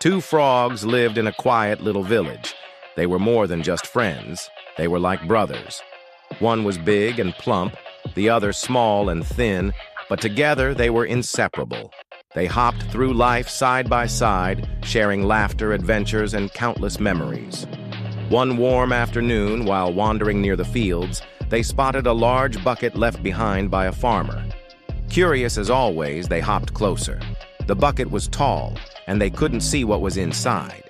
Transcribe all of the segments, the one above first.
Two frogs lived in a quiet little village. They were more than just friends. They were like brothers. One was big and plump, the other small and thin, but together they were inseparable. They hopped through life side by side, sharing laughter, adventures, and countless memories. One warm afternoon, while wandering near the fields, they spotted a large bucket left behind by a farmer. Curious as always, they hopped closer. The bucket was tall, and they couldn't see what was inside.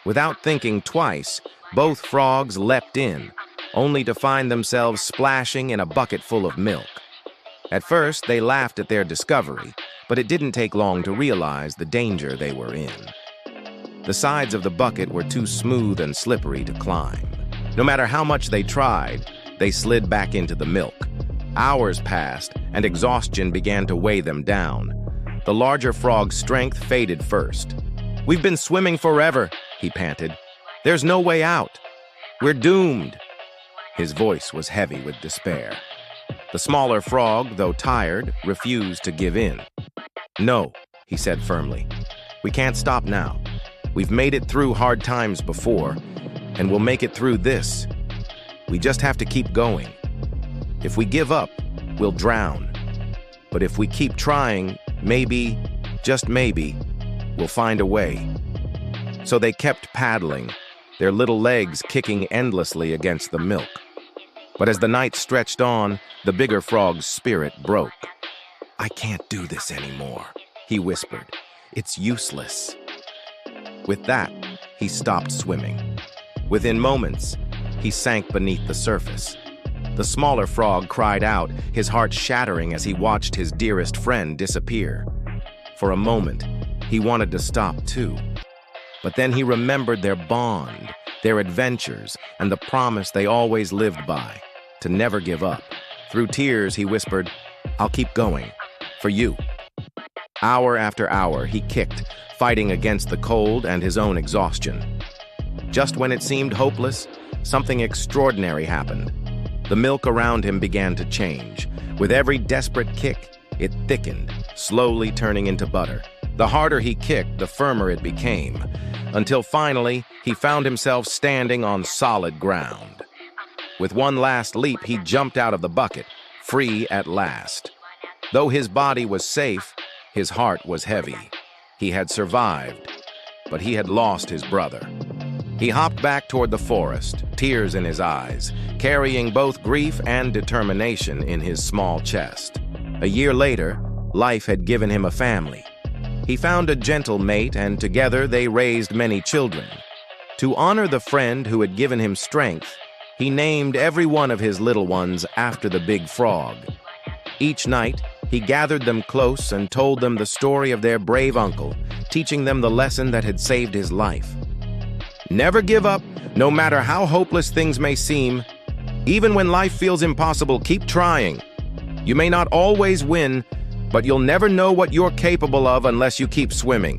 Without thinking twice, both frogs leapt in, only to find themselves splashing in a bucket full of milk. At first, they laughed at their discovery, but it didn't take long to realize the danger they were in. The sides of the bucket were too smooth and slippery to climb. No matter how much they tried, they slid back into the milk. Hours passed, and exhaustion began to weigh them down. The larger frog's strength faded first. "We've been swimming forever," he panted. "There's no way out. We're doomed." His voice was heavy with despair. The smaller frog, though tired, refused to give in. "No," he said firmly. "We can't stop now. We've made it through hard times before, and we'll make it through this. We just have to keep going. If we give up, we'll drown. But if we keep trying, maybe, just maybe, we'll find a way." So they kept paddling, their little legs kicking endlessly against the milk. But as the night stretched on, the bigger frog's spirit broke. "I can't do this anymore," he whispered. "It's useless." With that, he stopped swimming. Within moments, he sank beneath the surface. The smaller frog cried out, his heart shattering as he watched his dearest friend disappear. For a moment, he wanted to stop too. But then he remembered their bond, their adventures, and the promise they always lived by, to never give up. Through tears, he whispered, "I'll keep going, for you." Hour after hour, he kicked, fighting against the cold and his own exhaustion. Just when it seemed hopeless, something extraordinary happened. The milk around him began to change. With every desperate kick, it thickened, slowly turning into butter. The harder he kicked, the firmer it became, until finally he found himself standing on solid ground. With one last leap, he jumped out of the bucket, free at last. Though his body was safe, his heart was heavy. He had survived, but he had lost his brother. He hopped back toward the forest, tears in his eyes, carrying both grief and determination in his small chest. A year later, life had given him a family. He found a gentle mate, and together they raised many children. To honor the friend who had given him strength, he named every one of his little ones after the big frog. Each night, he gathered them close and told them the story of their brave uncle, teaching them the lesson that had saved his life. Never give up, no matter how hopeless things may seem. Even when life feels impossible, keep trying. You may not always win, but you'll never know what you're capable of unless you keep swimming.